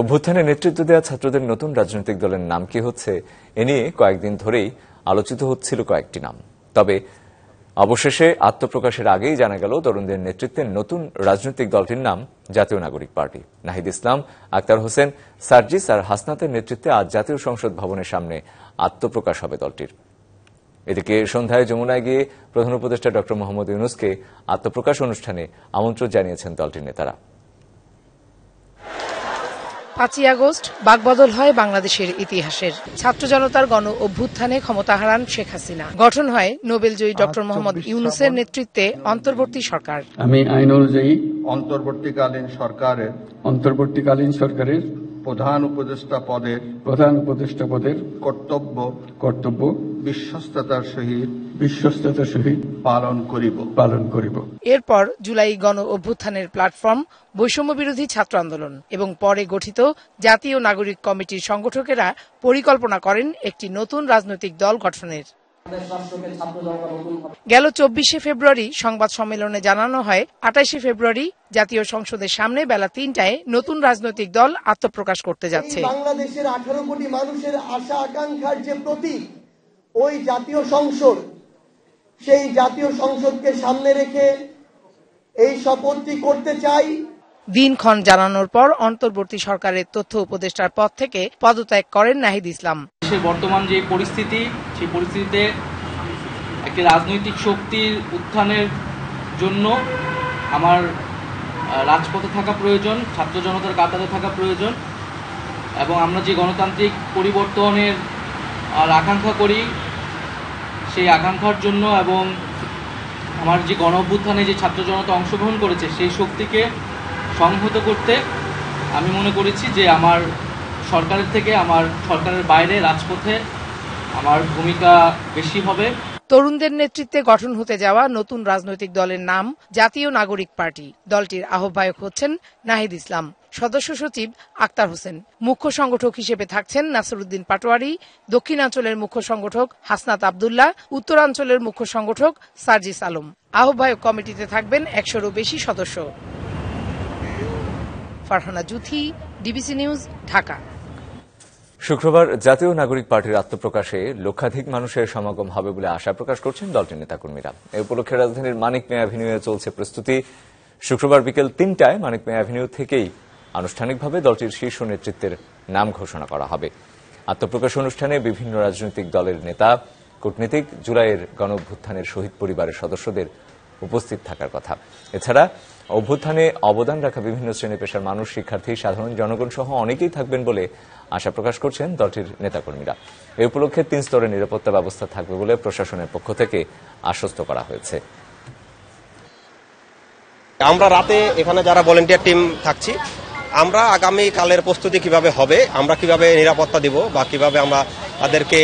অভ্যুত্থানে নেতৃত্ব দেওয়া ছাত্রদের নতুন রাজনৈতিক দলের নাম কি হচ্ছে এ নিয়ে কয়েকদিন ধরেই আলোচিত হচ্ছিল কয়েকটি নাম। তবে অবশেষে আত্মপ্রকাশের আগেই জানা গেল তরুণদের নেতৃত্বে নতুন রাজনৈতিক দলটির নাম জাতীয় নাগরিক পার্টি। নাহিদ ইসলাম, আক্তার হোসেন, সার্জিস আর হাসনাতের নেতৃত্বে আজ জাতীয় সংসদ ভবনের সামনে আত্মপ্রকাশ হবে দলটির। এদিকে সন্ধ্যায় যমুনায় গিয়ে প্রধান উপদেষ্টা ড মোহাম্মদ ইউনূসকে আত্মপ্রকাশ অনুষ্ঠানে আমন্ত্রণ জানিয়েছেন দলটির নেতারা। 5ই আগস্ট বাকবদল হয় বাংলাদেশের ইতিহাসের। ছাত্র জনতার গণ অভ্যুত্থানে ক্ষমতা হারান শেখ হাসিনা। গঠন হয় নোবেলজয়ী ড মোহাম্মদ ইউনূসের নেতৃত্বে অন্তর্বর্তী সরকার। আমি আইন অনুযায়ী অন্তর্বর্তীকালীন সরকারের প্রধান উপদেষ্টা পদের কর্তব্য বিশ্বস্ততার সহিত পালন করিব। এরপর জুলাই গণ অভ্যুত্থানের প্ল্যাটফর্ম বৈষম্য বিরোধী ছাত্র আন্দোলন এবং পরে গঠিত জাতীয় নাগরিক কমিটির সংগঠকেরা পরিকল্পনা করেন একটি নতুন রাজনৈতিক দল গঠনের। গেল 24শে ফেব্রুয়ারি সংবাদ সম্মেলনে জানানো হয় 28শে ফেব্রুয়ারি জাতীয় সংসদের সামনে বেলা 3টায় নতুন রাজনৈতিক দল আত্মপ্রকাশ করতে যাচ্ছে। বাংলাদেশের 18 কোটি মানুষের আশা আকাঙ্ক্ষার যে প্রতীক ওই জাতীয় সংসদ, সেই জাতীয় সংসদকে সামনে রেখে এই শপথটি করতে চাই। দিনক্ষণ জানানোর পর অন্তর্বর্তী সরকারের তথ্য উপদেষ্টার পদ থেকে পদত্যাগ করেন নাহিদ ইসলাম। দেশের বর্তমান যে পরিস্থিতি, সেই পরিস্থিতিতে একটি রাজনৈতিক শক্তির উত্থানের জন্য আমার রাজপথে থাকা প্রয়োজন, ছাত্র জনতার কাতারে থাকা প্রয়োজন এবং আমরা যে গণতান্ত্রিক পরিবর্তনের আকাঙ্ক্ষা করি সেই আকাঙ্ক্ষার জন্য এবং আমার যে গণ অভ্যুত্থানে যে ছাত্র জনতা অংশগ্রহণ করেছে সেই শক্তিকে সংহত করতে আমি মনে করেছি যে আমার সরকারের থেকে আমার সরকারের বাইরে রাজপথে আমার ভূমিকা বেশি হবে। তরুণদের নেতৃত্বে গঠন হতে যাওয়া নতুন রাজনৈতিক দলের নাম জাতীয় নাগরিক পার্টি। দলটির আহ্বায়ক হচ্ছেন নাহিদ ইসলাম, সদস্য সচিব আক্তার হোসেন। মুখ্য সংগঠক হিসেবে থাকছেন নাসিরউদ্দিন পাটোয়ারি, দক্ষিণাঞ্চলের মুখ্য সংগঠক হাসনাত আব্দুল্লাহ, উত্তরাঞ্চলের মুখ্য সংগঠক সার্জিস আলম। আহ্বায়ক কমিটিতে থাকবেন 100-এরও বেশি সদস্য। Farhana Juthi, DBC news, Dhaka. শুক্রবার জাতীয় নাগরিক পার্টির আত্মপ্রকাশে লক্ষাধিক মানুষের সমাগম হবে বলে আশা প্রকাশ করছেন দলটির নেতাকর্মীরা। এ উপলক্ষে রাজধানীর মানিক মিয়া অ্যাভিনিউয়ে চলছে প্রস্তুতি। শুক্রবার বিকেল 3টায় মানিক মিয়া অ্যাভিনিউ থেকেই আনুষ্ঠানিকভাবে দলটির শীর্ষ নেতৃত্বের নাম ঘোষণা করা হবে। আত্মপ্রকাশ অনুষ্ঠানে বিভিন্ন রাজনৈতিক দলের নেতা, কূটনীতিক, জুলাইয়ের গণঅভ্যুত্থানের শহীদ পরিবারের সদস্যদের উপস্থিত থাকার কথা। এছাড়া অভ্যুত্থানে অবদান রাখা বিভিন্ন শ্রেণী পেশার মানুষ, শিক্ষার্থী, সাধারণ জনগণ সহ অনেকেই থাকবেন বলে আশা প্রকাশ করছেন দলটির নেতাকর্মীরা। এই উপলক্ষে 3 স্তরের নিরাপত্তা ব্যবস্থা থাকবে বলে প্রশাসনের পক্ষ থেকে আশ্বস্ত করা হয়েছে। আমরা রাতে এখানে যারা ভলান্টিয়ার টিম থাকছি, আমরা আগামী কালের প্রস্তুতি কিভাবে হবে, আমরা কিভাবে নিরাপত্তা দিব বা কিভাবে আমরা তাদেরকে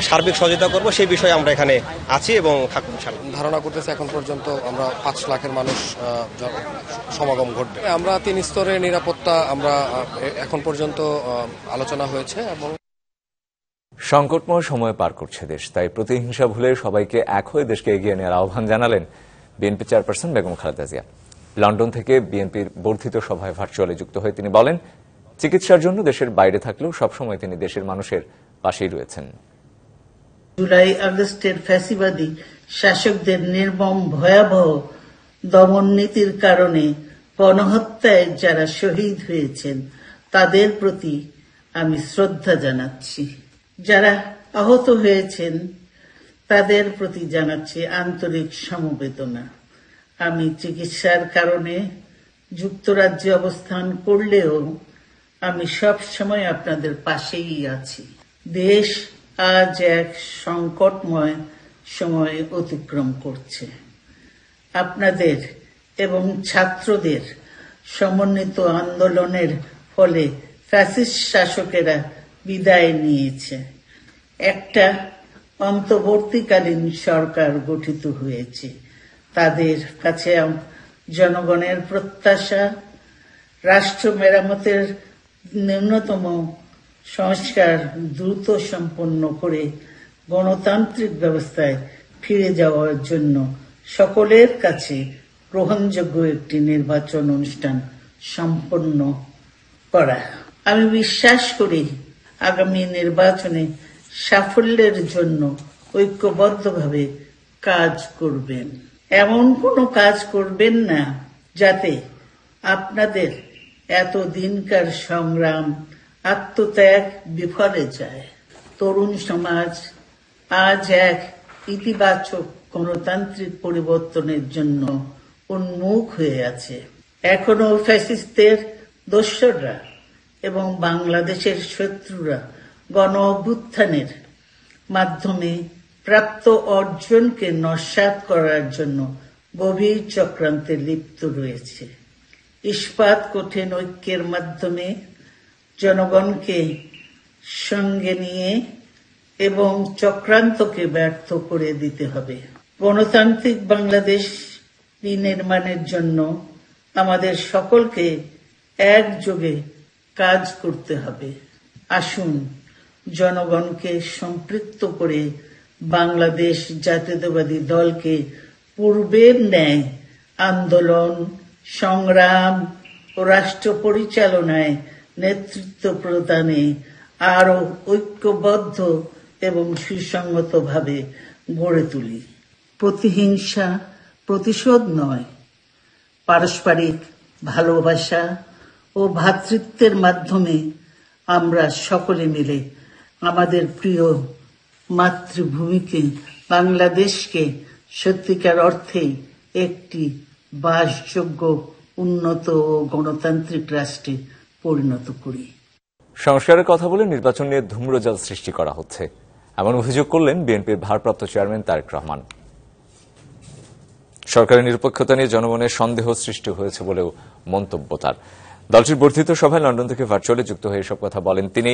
সার্বিক সহযোগিতা করব সেই বিষয়ে আমরা এখানে আছি এবং থাকবো। ধারণা করতেছে এখন পর্যন্ত আমরা 5 লাখের মানুষ সমাগম ঘটবে। আমরা 3 স্তরের নিরাপত্তা আমরা এখন পর্যন্ত আলোচনা হয়েছে এবং সংকটময় সময় পার করছে দেশ, তাই প্রতিহিংসা ভুলে সবাইকে এক হয়ে দেশকে এগিয়ে নেওয়ার আহ্বান জানালেন BNP chairperson Begum Khaleda Zia. London থেকে বিএনপির বর্ধিত সভায় ভার্চুয়ালি যুক্ত হয়ে তিনি বলেন, চিকিৎসার জন্য দেশের বাইরে থাকলেও সবসময় তিনি দেশের মানুষের পাশেই রয়েছেন। জুলাই আগস্টের ফ্যাসিবাদী শাসকদের নির্মম ভয়াবহ দমন নীতির কারণে গণহত্যায় যারা শহীদ হয়েছেন তাদের প্রতি আমি শ্রদ্ধা জানাচ্ছি। যারা আহত হয়েছেন তাদের প্রতি জানাচ্ছি আন্তরিক সমবেদনা। আমি চিকিৎসার কারণে যুক্তরাজ্যে অবস্থান করলেও আমি সব সময় আপনাদের পাশেই আছি। দেশ আজ এক সংকটময় সময় অতিক্রম করছে। আপনাদের এবং ছাত্রদের সমন্বিত আন্দোলনের ফলে ফ্যাসিস্ট শাসকেরা বিদায় নিয়েছে। একটা অন্তর্বর্তীকালীন সরকার গঠিত হয়েছে। তাদের কাছে জনগণের প্রত্যাশা রাষ্ট্র মেরামতের ন্যূনতম সংস্কার দ্রুত সম্পন্ন করে গণতান্ত্রিক ব্যবস্থায় ফিরে যাওয়ার জন্য সকলের কাছে গ্রহণযোগ্য একটি নির্বাচন অনুষ্ঠান সম্পন্ন করা। আমি বিশ্বাস করি আগামী নির্বাচনে সাফল্যের জন্য ঐক্যবদ্ধভাবে কাজ করবেন। এমন কোনো কাজ করবেন না যাতে আপনাদের এতদিনকার সংগ্রাম আত্মত্যাগ বিফলে যায়। তরুণ সমাজ আজ এক ইতিবাচক গণতান্ত্রিক পরিবর্তনের জন্য উন্মুখ হয়ে আছে। এখনো ফ্যাসিস্টদের দোসররা এবং বাংলাদেশের শত্রুরা গণ অভ্যুত্থানের মাধ্যমে প্রাপ্ত অর্জনকে নস্যাৎ করার জন্য গভীর চক্রান্তে লিপ্ত রয়েছে। ইস্পাত কঠিন ঐক্যের মাধ্যমে জনগণকে সঙ্গে নিয়ে এবং চক্রান্তকে ব্যর্থ করে দিতে হবে। গণতান্ত্রিক বাংলাদেশ বিনির্মাণের জন্য আমাদের সকলকে একযোগে কাজ করতে হবে। আসুন জনগণকে সম্পৃক্ত করে বাংলাদেশ জাতীয়তাবাদী দলকে পূর্বের ন্যায় আন্দোলন, সংগ্রাম ও রাষ্ট্র পরিচালনায় নেতৃত্ব প্রদানে আরো ঐক্যবদ্ধ এবং সুসংগতভাবে গড়ে তুলি। প্রতিহিংসা প্রতিশোধ নয়, পারস্পরিক ভালোবাসা ও ভ্রাতৃত্বের মাধ্যমে আমরা সকলে মিলে আমাদের প্রিয় মাতৃভূমিকে বাংলাদেশকে সত্যিকার অর্থেই একটি বাসযোগ্য, উন্নত ও গণতান্ত্রিক রাষ্ট্রে পরিণত করি। সংস্কারের কথা বলে নির্বাচন নিয়ে ধূম্রজাল সৃষ্টি করা হচ্ছে, এমন অভিযোগ করলেন বিএনপির ভারপ্রাপ্ত চেয়ারম্যান তারেক রহমান। সরকারের নিরপেক্ষতা নিয়ে জনমনের সন্দেহ সৃষ্টি হয়েছে বলেও মন্তব্য তার। দলটির বর্ধিত সভায় লন্ডন থেকে ভার্চুয়ালি যুক্ত হয়ে এসব কথা বলেন তিনি।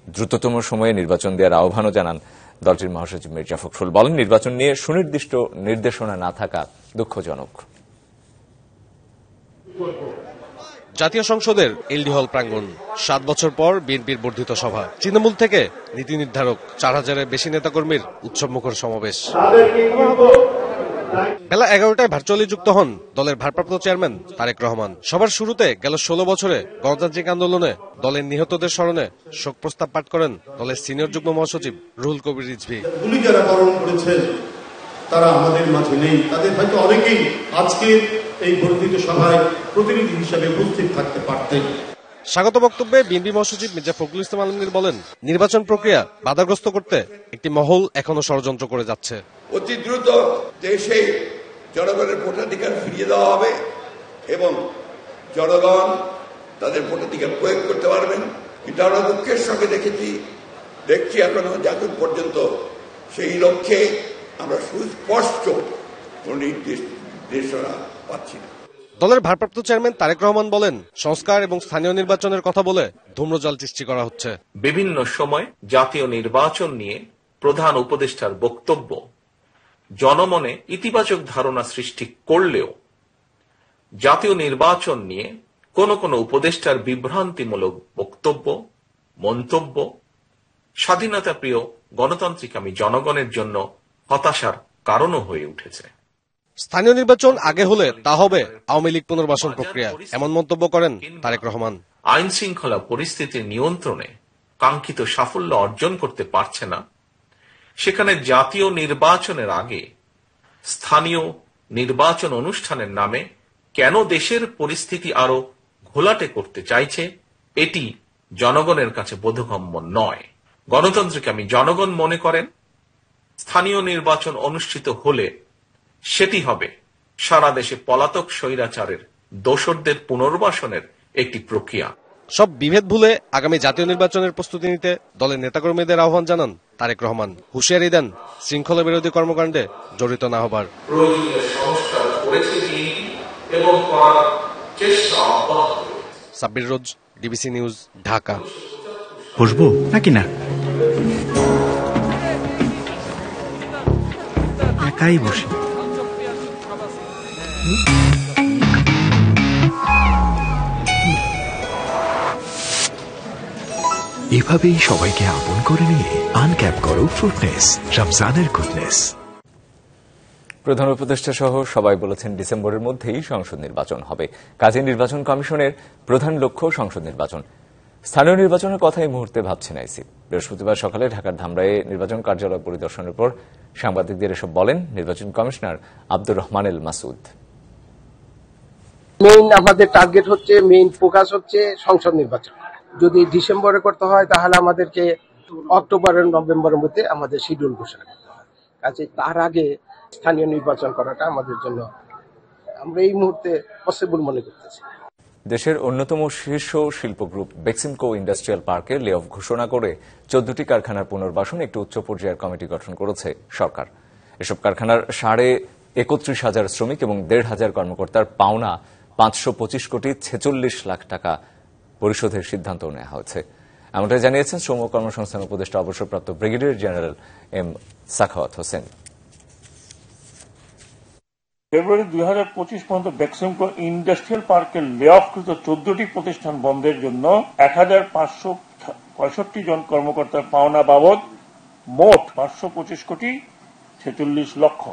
দ্রুততম সময়ে নির্বাচন দেওয়ার আহ্বানও জানান দলটির মহাসচিব মির্জা ফখরুল। বলেন, নির্বাচন নিয়ে সুনির্দিষ্ট নির্দেশনা না থাকা দুঃখজনক। জাতীয় সংসদের এলডি হল প্রাঙ্গণ, 7 বছর পর বিএনপির বর্ধিত সভা। তৃণমূল থেকে নীতি নির্ধারক, 4000-এর বেশি নেতাকর্মীর উৎসবমুখর সমাবেশ। বেলা 11টায় ভার্চুয়ালি যুক্ত হন দলের ভারপ্রাপ্ত চেয়ারম্যান তারেক রহমান। সবার শুরুতে গেল 16 বছরে গণতান্ত্রিক আন্দোলনে দলের নিহতদের স্মরণে শোক প্রস্তাব পাঠ করেন দলের সিনিয়র যুগ্ম মহাসচিব রুহুল কবির রিজভী। গুলি যারা বরণ করেছেন তারা আমাদের মাঝে নেই, তাদের হয়তো অনেকেই আজকে এই বর্ধিত সভায় প্রতিনিধি হিসেবে উপস্থিত থাকতে পারতেন। স্বাগত বক্তব্যে বিএনপি মহাসচিব মির্জা ফখরুল ইসলাম আলমগীর বলেন, নির্বাচন প্রক্রিয়া বাধাগ্রস্ত করতে একটি মহল এখনো ষড়যন্ত্র করে যাচ্ছে। অতি দ্রুত দেশে জনগণের ভোটাধিকার ফিরিয়ে দেওয়া হবে এবং জনগণ তাদের ভোটাধিকার প্রয়োগ করতে পারবেন। কিন্তু আমরা দুঃখের সঙ্গে দেখছি এখনো যতক্ষণ পর্যন্ত সেই লক্ষ্যে আমরা সুস্পষ্ট কোন নির্দেশনা পাচ্ছি না। দলের ভারপ্রাপ্ত চেয়ারম্যান তারেক রহমান বলেন, সংস্কার এবং স্থানীয় নির্বাচনের কথা বলে ধূম্রজাল সৃষ্টি করা হচ্ছে। বিভিন্ন সময় জাতীয় নির্বাচন নিয়ে প্রধান উপদেষ্টার বক্তব্য জনমনে ইতিবাচক ধারণা সৃষ্টি করলেও জাতীয় নির্বাচন নিয়ে কোন কোন উপদেষ্টার বিভ্রান্তিমূলক বক্তব্য, মন্তব্য স্বাধীনতা প্রিয় গণতান্ত্রিকামী জনগণের জন্য হতাশার কারণও হয়ে উঠেছে। স্থানীয় নির্বাচন আগে হলে তা হবে আওয়ামী লীগ পুনর্বাসন প্রক্রিয়া, এমন মন্তব্য করেন তারেক রহমান। আইন শৃঙ্খলা পরিস্থিতির নিয়ন্ত্রণে কাঙ্ক্ষিত সাফল্য অর্জন করতে পারছে না, সেখানে জাতীয় নির্বাচনের আগে স্থানীয় নির্বাচন অনুষ্ঠানের নামে কেন দেশের পরিস্থিতি আরো ঘোলাটে করতে চাইছে, এটি জনগণের কাছে বোধগম্য নয়। গণতান্ত্রিকামী জনগণ মনে করেন স্থানীয় নির্বাচন অনুষ্ঠিত হলে সেটি হবে সারা দেশে পলাতক স্বৈরাচারের দোসরদের পুনর্বাসনের একটি প্রক্রিয়া। সব বিভেদ ভুলে আগামী জাতীয় নির্বাচনের প্রস্তুতি নিতে দলের নেতাকর্মীদের আহ্বান জানান তারেক রহমান। হুঁশিয়ারি দেন শৃঙ্খলা বিরোধী কর্মকাণ্ডে জড়িত না হবার। সাব্বির রোজ, ডিবিসি নিউজ, ঢাকা। বসবো নাকি না? একাই বসে। এভাবেই সবাইকে আপন করে নিয়ে আনক্যাপ করো ফ্রুটনেস, রমজানের গুডনেস। প্রধান উপদেষ্টা সহ সবাই বলেছেন ডিসেম্বরের মধ্যেই সংসদ নির্বাচন হবে। কাজে নির্বাচন কমিশনের প্রধান লক্ষ্য সংসদ নির্বাচন। স্থানীয় নির্বাচনের কথা এই মুহূর্তে ভাবছে না ইসি। বৃহস্পতিবার সকালে ঢাকার ধামরাইয়ে নির্বাচন কার্যালয় পরিদর্শনের পর সাংবাদিকদের এসব বলেন নির্বাচন কমিশনার আব্দুর রহমান এল মাসুদ। মেইন আমাদের টার্গেট হচ্ছে, মেইন ফোকাস হচ্ছে সংসদ নির্বাচন। যদি ডিসেম্বরে করতে হয় তাহলে আমাদেরকে অক্টোবর নভেম্বরের মধ্যে আমাদের শিডিউল ঘোষণা করতে হয়। কাজে তার আগে স্থানীয় নির্বাচন করাটা আমাদের জন্য আমরা এই মুহূর্তে পসিবল মনে করতেছি। দেশের অন্যতম শীর্ষ শিল্প গ্রুপ বেক্সিমকো ইন্ডাস্ট্রিয়াল পার্কে লে অফ ঘোষণা করে 14টি কারখানার পুনর্বাসন একটি উচ্চ পর্যায়ের কমিটি গঠন করেছে সরকার। এসব কারখানার 31,500 শ্রমিক এবং 1,500 কর্মকর্তার পাওনা 525 কোটি 46 লাখ টাকা পরিশোধের সিদ্ধান্ত নেওয়া হয়েছে। এমনটাই জানিয়েছেন শ্রম ও কর্মসংস্থান উপদেষ্টা অবসরপ্রাপ্ত brigadier general M Sakhawat Hossain. February 2025 পর্যন্ত বেক্সিমকো ইন্ডাস্ট্রিয়াল পার্কের লে অফকৃত 14টি প্রতিষ্ঠান বন্ধের জন্য 1,565 জন কর্মকর্তার পাওনা বাবদ মোট 525 কোটি 46 লক্ষ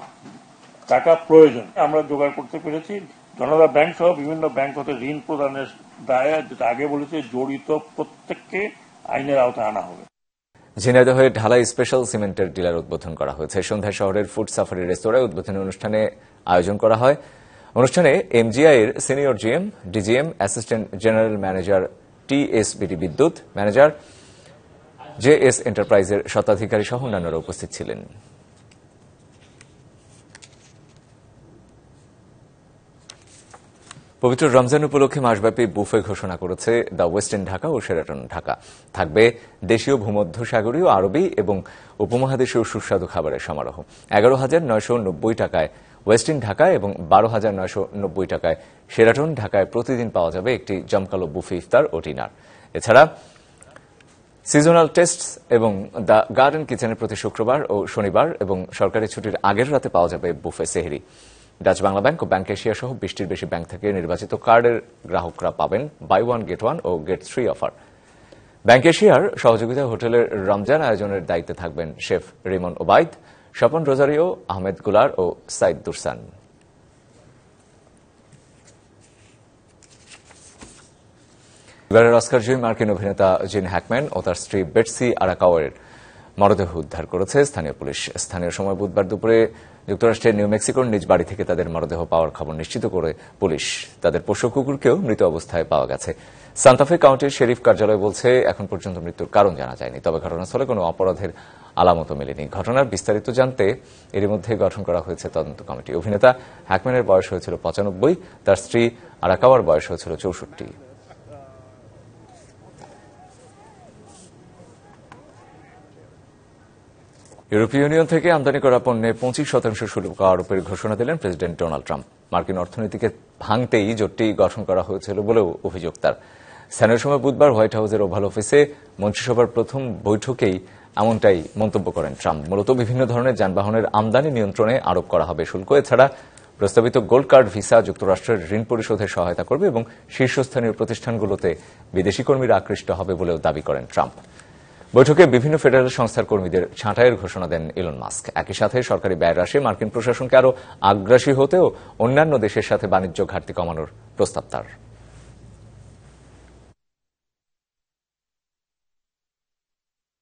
টাকা প্রয়োজন আমরা জোগাড় করতে পেরেছি। জনতা ব্যাংক সহ বিভিন্ন ব্যাংক হতে ঋণ প্রদানের দায়ে, যেটা আগে বলেছে, জড়িত প্রত্যেককে আইনের আওতায় আনা হবে। ঝিনাইদহে ঢালাই স্পেশাল সিমেন্টের ডিলার উদ্বোধন করা হয়েছে। সন্ধ্যায় শহরের ফুড সাফারি রেস্তোরাঁয় উদ্বোধনী অনুষ্ঠানে আয়োজন করা হয়। অনুষ্ঠানে এমজিআই এর senior GM, DGM, assistant general manager, TSBD বিদ্যুৎ ম্যানেজার, জেএস এন্টারপ্রাইজের স্বত্বাধিকারী সহ অন্যান্যরা উপস্থিত ছিলেন। পবিত্র রমজান উপলক্ষে মাসব্যাপী বুফে ঘোষণা করেছে দ্য ওয়েস্টার্ন ঢাকা ও শেরাটন ঢাকা। থাকবে দেশীয়, ভূমধ্যসাগরীয়, আরবি এবং উপমহাদেশীয় সুস্বাদু খাবারের সমারোহ। 11,990 টাকায় ওয়েস্টার্ন ঢাকায় এবং 12,990 টাকায় শেরাটন ঢাকায় প্রতিদিন পাওয়া যাবে একটি জমকালো বুফে ইফতার ও ডিনার। এছাড়া সিজনাল টেস্ট এবং দ্য গার্ডেন কিচেনের প্রতি শুক্রবার ও শনিবার এবং সরকারি ছুটির আগের রাতে পাওয়া যাবে বুফে সেহরি। ডাচ বাংলা ব্যাংক ও ব্যাংক এশিয়া সহ 20টির বেশি ব্যাংক থেকে নির্বাচিত কার্ডের গ্রাহকরা পাবেন বাই ওয়ান গেট ওয়ান ও গেট 3 অফার। ব্যাংক এশিয়ার সহযোগিতায় হোটেলের রমজান আয়োজনের দায়িত্বে থাকবেন chef Rimon Obaid, Swapan Rosario, Ahmed Guler ও সাইদ দুরসান। এবারের অস্কারজয়ী মার্কিন অভিনেতা জিন হ্যাকম্যান ও তার স্ত্রী বেটসি আরাকাওয়ের মরদেহ উদ্ধার করেছে স্থানীয় পুলিশ। স্থানীয় সময় বুধবার দুপুরে যুক্তরাষ্ট্রের নিউ মেক্সিকোর নিজ বাড়ি থেকে তাদের মরদেহ পাওয়ার খবর নিশ্চিত করে পুলিশ। তাদের পোষ্য কুকুরকেও মৃত অবস্থায় পাওয়া গেছে। সান্তাফে কাউন্টির শেরিফ কার্যালয় বলছে এখন পর্যন্ত মৃত্যুর কারণ জানা যায়নি, তবে ঘটনাস্থলে কোনো অপরাধের আলামতও মেলেনি। ঘটনার বিস্তারিত জানতে এরই মধ্যে গঠন করা হয়েছে তদন্ত কমিটি। অভিনেতা হ্যাকম্যানের বয়স হয়েছিল 95, তার স্ত্রী আরাকাওয়ার বয়স হয়েছিল 64। ইউরোপীয় ইউনিয়ন থেকে আমদানি করা পণ্যে 25% শুল্ক আরোপের ঘোষণা দিলেন প্রেসিডেন্ট ডোনাল্ড ট্রাম্প। মার্কিন অর্থনীতিকে ভাঙতেই জোটটি গঠন করা হয়েছিল বলেও অভিযোগ তার। স্থানীয় সময় বুধবার হোয়াইট হাউসের ওভাল অফিসে মন্ত্রিসভার প্রথম বৈঠকেই এমনটাই মন্তব্য করেন ট্রাম্প। মূলত বিভিন্ন ধরনের যানবাহনের আমদানি নিয়ন্ত্রণে আরোপ করা হবে শুল্ক। এছাড়া প্রস্তাবিত গোল্ড কার্ড ভিসা যুক্তরাষ্ট্রের ঋণ পরিশোধে সহায়তা করবে এবং শীর্ষস্থানীয় প্রতিষ্ঠানগুলোতে বিদেশি কর্মীরা আকৃষ্ট হবে বলেও দাবি করেন ট্রাম্প। বৈঠকে বিভিন্ন ফেডারেল সংস্থার কর্মীদের ছাঁটাইয়ের ঘোষণা দেন ইলন মাস্ক। একই সাথে সরকারি ব্যয় হ্রাসে মার্কিন প্রশাসনকে আরও আগ্রাসী হতেও অন্যান্য দেশের সাথে বাণিজ্য ঘাটতি কমানোর প্রস্তাব তার।